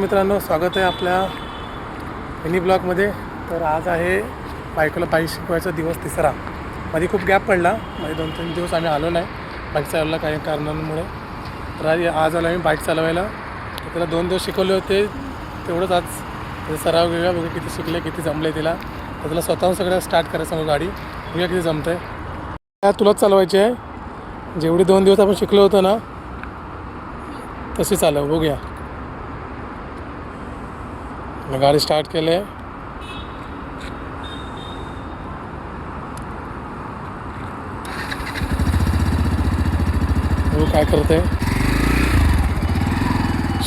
मित्रांनो, स्वागत आहे आपल्या मिनी ब्लॉगमध्ये. तर आज आहे बाईक शिकवायचा दिवस तिसरा. मध्ये खूप गॅप पडला, मध्ये 2-3 दिवस आम्ही आलो नाही बाईक चालवायला काही कारणांमुळे. तर आज आलो आम्ही बाईक चालवायला. तर त्याला 2 दिवस शिकवले होते, तेवढंच आज त्याचा सराव घेऊया, बघूया किती शिकले, किती जमले तिला. तर त्याला स्वतःहून सगळं स्टार्ट करायचं मग गाडी, बघूया किती जमतं आहे. तुलाच चालवायची आहे, जेवढी 2 दिवस आपण शिकलो होतो ना तशी चालव, बघूया. गाडी स्टार्ट केले. बघू काय करते.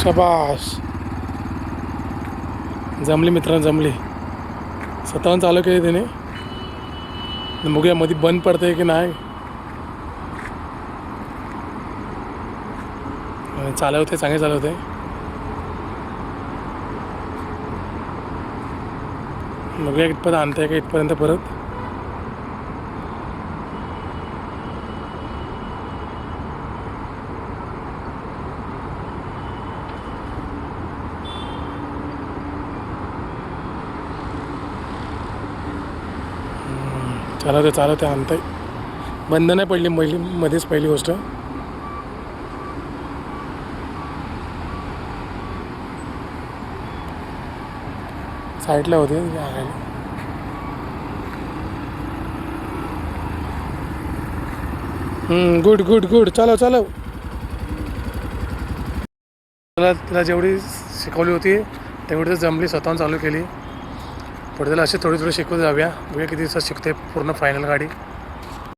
शबाश, जमली मित्रांनो, जमली. स्वतःहून चालू केली त्याने. बघूया मध्ये बंद पडते की नाही. चालवते, चांगले चालवते. बघूया इथपर्यंत आणताय का, इथपर्यंत परत. चालवते आणताय. बंद नाही पडली मध्येच, पहिली गोष्ट. साईडला होते. गुड गुड गुड, चालव. तिला जेवढी शिकवली होती तेवढी तर जमली, स्वतःहून चालू केली. पुढे त्याला अशी थोडी शिकवत जाऊया, बघूया किती दिवसात शिकते पूर्ण फायनल गाडी.